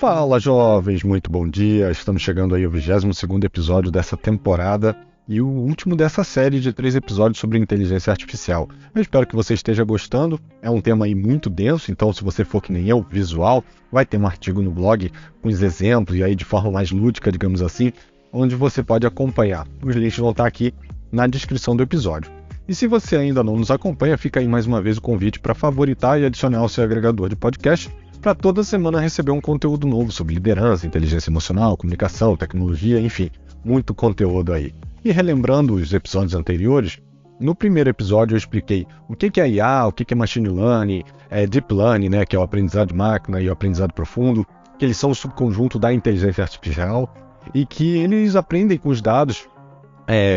Fala, jovens, muito bom dia. Estamos chegando aí ao 22º episódio dessa temporada e o último dessa série de 3 episódios sobre inteligência artificial. Eu espero que você esteja gostando. É um tema aí muito denso, então se você for que nem eu, visual, vai ter um artigo no blog com os exemplos e aí de forma mais lúdica, digamos assim, onde você pode acompanhar. Os links vão estar aqui na descrição do episódio. E se você ainda não nos acompanha, fica aí mais uma vez o convite para favoritar e adicionar ao seu agregador de podcast para toda semana receber um conteúdo novo sobre liderança, inteligência emocional, comunicação, tecnologia, enfim, muito conteúdo aí. E relembrando os episódios anteriores, no primeiro episódio eu expliquei o que é IA, o que é Machine Learning, Deep Learning, né, que é o aprendizado de máquina e o aprendizado profundo, que eles são um subconjunto da inteligência artificial e que eles aprendem com os dados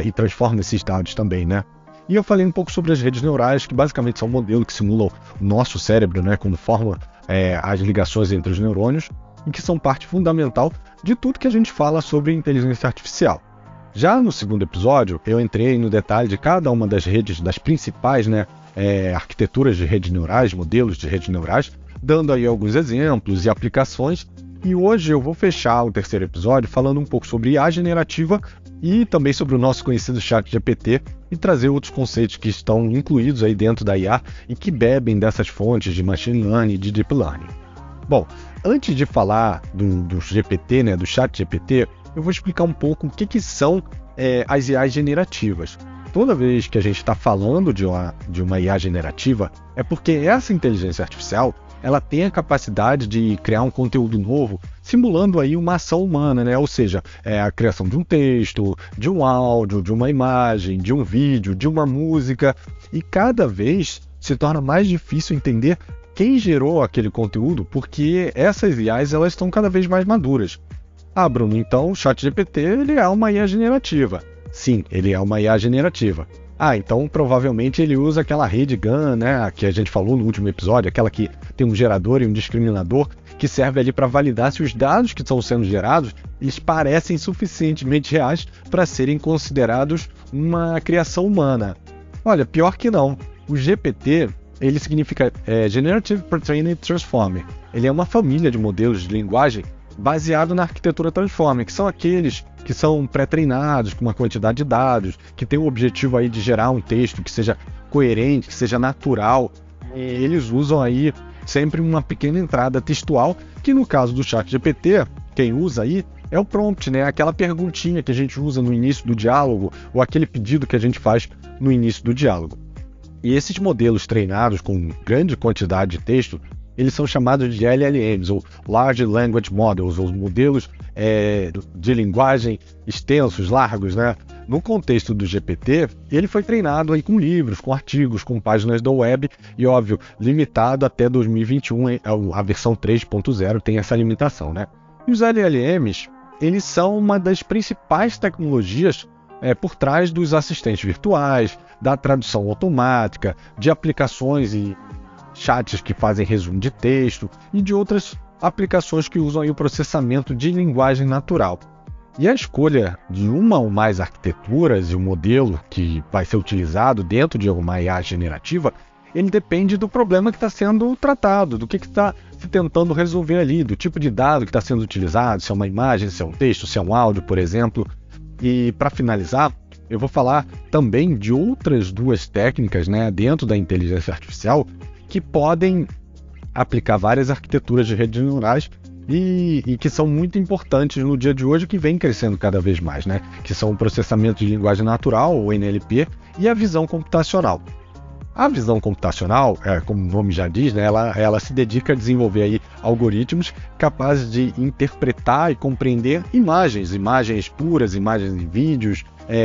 e transformam esses dados também, né? E eu falei um pouco sobre as redes neurais, que basicamente são modelos que simulam o nosso cérebro, né, quando forma as ligações entre os neurônios, e que são parte fundamental de tudo que a gente fala sobre inteligência artificial. Já no segundo episódio, eu entrei no detalhe de cada uma das redes, das principais, né, arquiteturas de redes neurais, modelos de redes neurais, dando aí alguns exemplos e aplicações. E hoje eu vou fechar o terceiro episódio falando um pouco sobre IA generativa e também sobre o nosso conhecido ChatGPT e trazer outros conceitos que estão incluídos aí dentro da IA e que bebem dessas fontes de Machine Learning e de Deep Learning. Bom, antes de falar do GPT, né, do ChatGPT, eu vou explicar um pouco o que são as IAs generativas. Toda vez que a gente está falando de uma IA generativa, é porque essa inteligência artificial ela tem a capacidade de criar um conteúdo novo, simulando aí uma ação humana, né? Ou seja, a criação de um texto, de um áudio, de uma imagem, de um vídeo, de uma música, e cada vez se torna mais difícil entender quem gerou aquele conteúdo, porque essas IAs elas estão cada vez mais maduras. Ah, Bruno, então o ChatGPT ele é uma IA generativa. Sim, ele é uma IA generativa. Ah, então provavelmente ele usa aquela rede GAN, né, que a gente falou no último episódio, aquela que tem um gerador e um discriminador, que serve ali para validar se os dados que estão sendo gerados eles parecem suficientemente reais para serem considerados uma criação humana. Olha, pior que não. O GPT, ele significa Generative Pre-trained Transformer. Ele é uma família de modelos de linguagem baseado na arquitetura Transformer, que são aqueles que são pré-treinados com uma quantidade de dados, que tem o objetivo aí de gerar um texto que seja coerente, que seja natural. E eles usam aí sempre uma pequena entrada textual, que no caso do ChatGPT, quem usa aí é o prompt, né? Aquela perguntinha que a gente usa no início do diálogo, ou aquele pedido que a gente faz no início do diálogo. E esses modelos treinados com grande quantidade de texto, eles são chamados de LLMs, ou Large Language Models, ou modelos de linguagem extensos, largos, né? No contexto do GPT, ele foi treinado aí com livros, com artigos, com páginas da web e, óbvio, limitado até 2021, a versão 3.0 tem essa limitação, né? E os LLMs, eles são uma das principais tecnologias por trás dos assistentes virtuais, da tradução automática, de aplicações e chats que fazem resumo de texto e de outras aplicações que usam aí o processamento de linguagem natural. E a escolha de uma ou mais arquiteturas e o modelo que vai ser utilizado dentro de uma IA generativa, ele depende do problema que está sendo tratado, do que está se tentando resolver ali, do tipo de dado que está sendo utilizado, se é uma imagem, se é um texto, se é um áudio, por exemplo. E para finalizar, eu vou falar também de outras duas técnicas, né, dentro da inteligência artificial que podem aplicar várias arquiteturas de redes neurais e que são muito importantes no dia de hoje, que vem crescendo cada vez mais, né? Que são o processamento de linguagem natural, ou NLP, e a visão computacional. A visão computacional, como o nome já diz, né, ela se dedica a desenvolver aí algoritmos capazes de interpretar e compreender imagens puras, imagens em vídeos,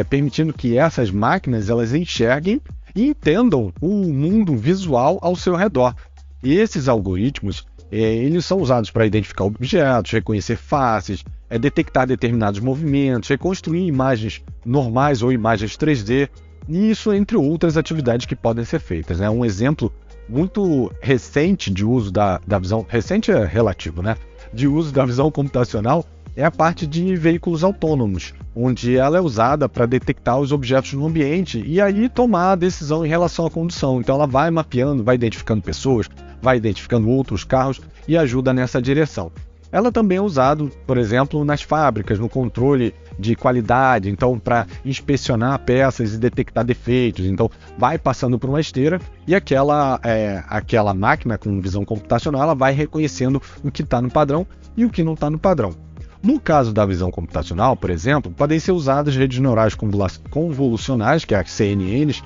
permitindo que essas máquinas elas enxerguem e entendam o mundo visual ao seu redor. E esses algoritmos, eles são usados para identificar objetos, reconhecer faces, detectar determinados movimentos, reconstruir imagens normais ou imagens 3D, e isso entre outras atividades que podem ser feitas, né? Um exemplo muito recente de uso da visão, recente é relativo, né? De uso da visão computacional é a parte de veículos autônomos, onde ela é usada para detectar os objetos no ambiente e aí tomar a decisão em relação à condução. Então ela vai mapeando, vai identificando pessoas, vai identificando outros carros e ajuda nessa direção. ela também é usada, por exemplo, nas fábricas, no controle de qualidade, então para inspecionar peças e detectar defeitos. Então vai passando por uma esteira e aquela máquina com visão computacional ela vai reconhecendo o que está no padrão e o que não está no padrão. No caso da visão computacional, por exemplo, podem ser usadas redes neurais convolucionais, que é as CNNs,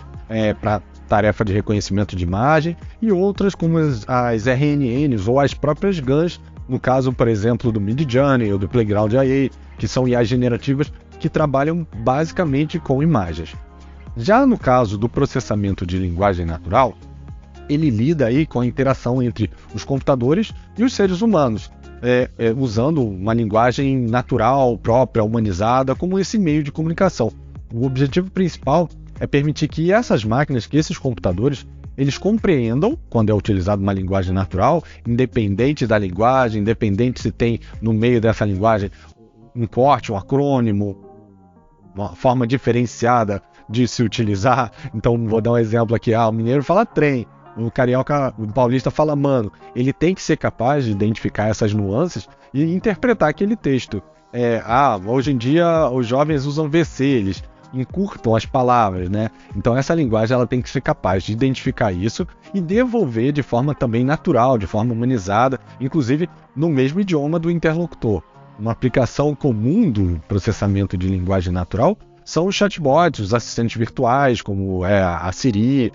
para tarefa de reconhecimento de imagem, e outras como as RNNs ou as próprias GANs, no caso, por exemplo, do Midjourney ou do Playground IA, que são IAs generativas que trabalham basicamente com imagens. Já no caso do processamento de linguagem natural, ele lida aí com a interação entre os computadores e os seres humanos, usando uma linguagem natural, própria, humanizada, como esse meio de comunicação. O objetivo principal é permitir que essas máquinas, que esses computadores, eles compreendam quando é utilizada uma linguagem natural, independente da linguagem, independente se tem no meio dessa linguagem um corte, um acrônimo, uma forma diferenciada de se utilizar. Então, vou dar um exemplo aqui. O mineiro fala trem, o carioca, o paulista fala mano. Ele tem que ser capaz de identificar essas nuances e interpretar aquele texto. Hoje em dia, os jovens usam VC, eles encurtam as palavras, né? Então essa linguagem ela tem que ser capaz de identificar isso e devolver de forma também natural, de forma humanizada, inclusive no mesmo idioma do interlocutor. Uma aplicação comum do processamento de linguagem natural são os chatbots, os assistentes virtuais, como a Siri,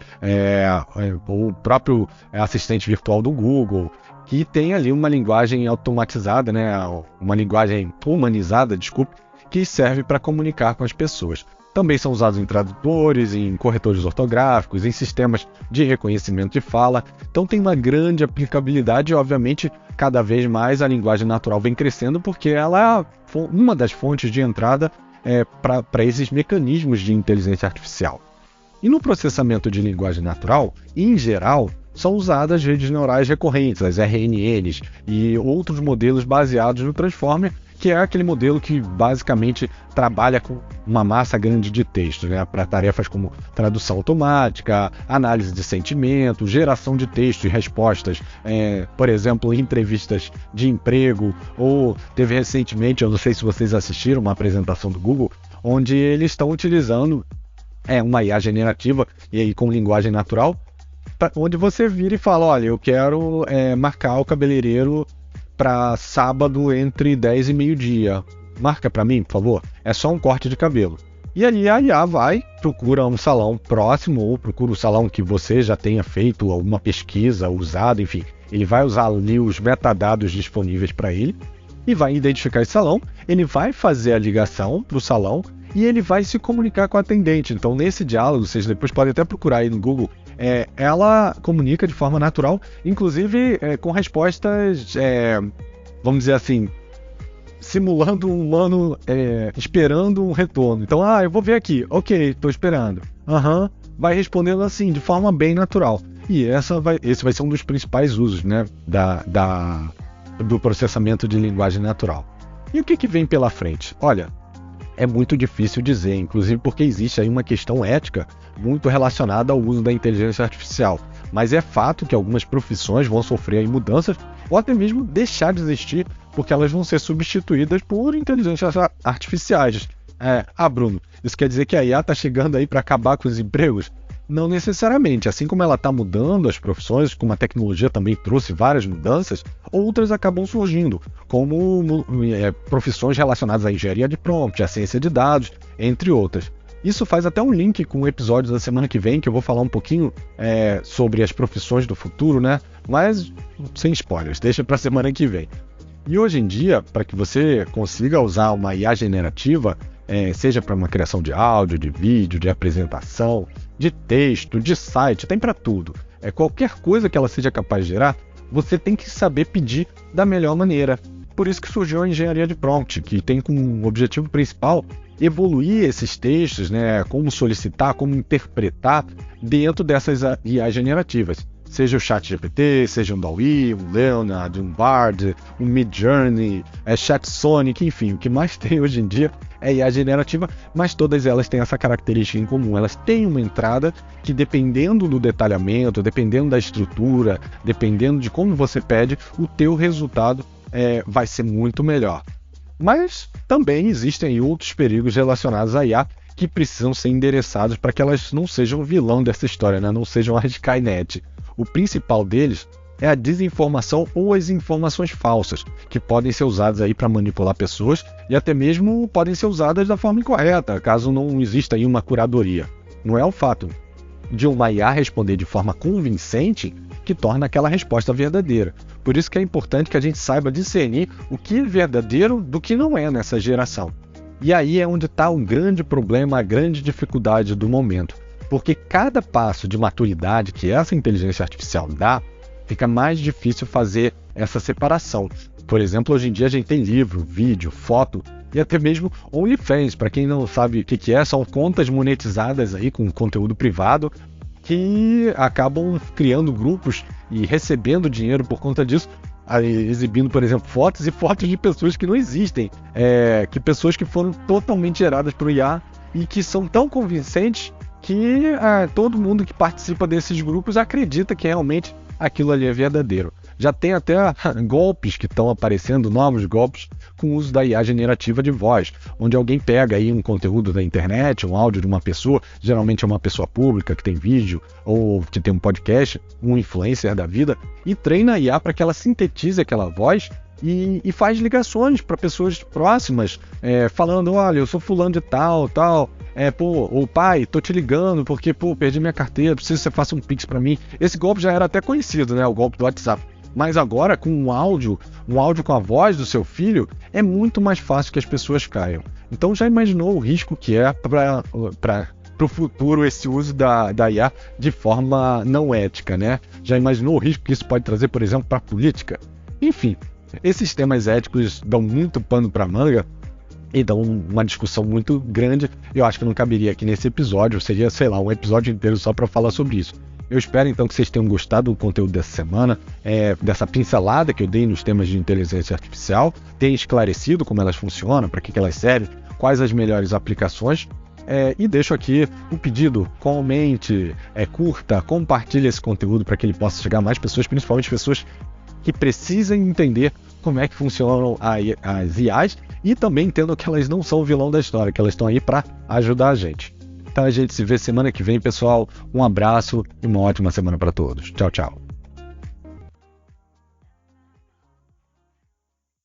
o próprio assistente virtual do Google, que tem ali uma linguagem automatizada, né? Uma linguagem humanizada, que serve para comunicar com as pessoas. Também são usados em tradutores, em corretores ortográficos, em sistemas de reconhecimento de fala. Então tem uma grande aplicabilidade e, obviamente, cada vez mais a linguagem natural vem crescendo porque ela é uma das fontes de entrada para esses mecanismos de inteligência artificial. E no processamento de linguagem natural, em geral, são usadas redes neurais recorrentes, as RNNs, e outros modelos baseados no Transformer, que é aquele modelo que basicamente trabalha com uma massa grande de texto, né, para tarefas como tradução automática, análise de sentimento, geração de texto e respostas, por exemplo, entrevistas de emprego, ou teve recentemente, eu não sei se vocês assistiram, uma apresentação do Google, onde eles estão utilizando uma IA generativa e aí com linguagem natural, onde você vira e fala, olha, eu quero marcar o cabeleireiro para sábado entre 10 e meio-dia. Marca para mim, por favor. É só um corte de cabelo. E ali a IA procura um salão próximo ou procura o salão que você já tenha feito alguma pesquisa, usado, enfim. Ele vai usar ali os metadados disponíveis para ele e vai identificar esse salão. Ele vai fazer a ligação para o salão e ele vai se comunicar com a atendente. Então, nesse diálogo, vocês depois podem até procurar aí no Google, ela comunica de forma natural, inclusive com respostas, vamos dizer assim, simulando um humano esperando um retorno. Então, eu vou ver aqui, ok, estou esperando. Vai respondendo assim, de forma bem natural. E esse vai ser um dos principais usos, né, do processamento de linguagem natural. E o que vem pela frente? Olha, é muito difícil dizer, inclusive porque existe aí uma questão ética muito relacionada ao uso da inteligência artificial. Mas é fato que algumas profissões vão sofrer aí mudanças ou até mesmo deixar de existir porque elas vão ser substituídas por inteligências artificiais. Bruno, isso quer dizer que a IA está chegando aí para acabar com os empregos? Não necessariamente. Assim como ela está mudando as profissões, como a tecnologia também trouxe várias mudanças, outras acabam surgindo, como profissões relacionadas à engenharia de prompt, à ciência de dados, entre outras. Isso faz até um link com o episódio da semana que vem, que eu vou falar um pouquinho sobre as profissões do futuro, né? Mas sem spoilers, deixa para a semana que vem. E hoje em dia, para que você consiga usar uma IA generativa, seja para uma criação de áudio, de vídeo, de apresentação, de texto, de site, tem para tudo. Qualquer coisa que ela seja capaz de gerar, você tem que saber pedir da melhor maneira. Por isso que surgiu a engenharia de prompt, que tem como objetivo principal evoluir esses textos, né, como solicitar, como interpretar dentro dessas IAs generativas. Seja o ChatGPT, seja um DALL-E, um Leonard, um Bard, um Midjourney, ChatSonic, enfim, o que mais tem hoje em dia é IA generativa, mas todas elas têm essa característica em comum. Elas têm uma entrada que, dependendo do detalhamento, dependendo da estrutura, dependendo de como você pede, o teu resultado vai ser muito melhor. Mas também existem outros perigos relacionados à IA que precisam ser endereçados para que elas não sejam o vilão dessa história, né? Não sejam a Skynet. O principal deles é a desinformação ou as informações falsas, que podem ser usadas aí para manipular pessoas e até mesmo podem ser usadas da forma incorreta, caso não exista aí uma curadoria. Não é o fato de uma IA responder de forma convincente que torna aquela resposta verdadeira. Por isso que é importante que a gente saiba discernir o que é verdadeiro do que não é nessa geração. E aí é onde está um grande problema, a grande dificuldade do momento. Porque cada passo de maturidade que essa inteligência artificial dá, fica mais difícil fazer essa separação. Por exemplo, hoje em dia a gente tem livro, vídeo, foto e até mesmo OnlyFans. Para quem não sabe o que é, são contas monetizadas aí com conteúdo privado que acabam criando grupos e recebendo dinheiro por conta disso, exibindo, por exemplo, fotos e fotos de pessoas que não existem, que pessoas que foram totalmente geradas por IA e que são tão convincentes que todo mundo que participa desses grupos acredita que realmente aquilo ali é verdadeiro. Já tem até golpes que estão aparecendo, novos golpes, com o uso da IA generativa de voz, onde alguém pega aí um conteúdo da internet, um áudio de uma pessoa, geralmente é uma pessoa pública que tem vídeo ou que tem um podcast, um influencer da vida, e treina a IA para que ela sintetize aquela voz e faz ligações para pessoas próximas, falando, olha, eu sou fulano de tal, ou pai, tô te ligando porque, perdi minha carteira, preciso que você faça um pix para mim. Esse golpe já era até conhecido, né, o golpe do WhatsApp. Mas agora, com um áudio com a voz do seu filho, é muito mais fácil que as pessoas caiam. Então já imaginou o risco que é para o futuro esse uso da IA de forma não ética, né? Já imaginou o risco que isso pode trazer, por exemplo, para a política? Enfim, esses temas éticos dão muito pano para manga e dão uma discussão muito grande. Eu acho que não caberia aqui nesse episódio, seria, um episódio inteiro só para falar sobre isso. Eu espero então que vocês tenham gostado do conteúdo dessa semana, dessa pincelada que eu dei nos temas de inteligência artificial, tenha esclarecido como elas funcionam, para que elas servem, quais as melhores aplicações. E deixo aqui um pedido, comente, curta, compartilhe esse conteúdo para que ele possa chegar a mais pessoas, principalmente pessoas que precisem entender como é que funcionam as IAs e também entendam que elas não são o vilão da história, que elas estão aí para ajudar a gente. Então a gente se vê semana que vem, pessoal. Um abraço e uma ótima semana para todos. Tchau, tchau.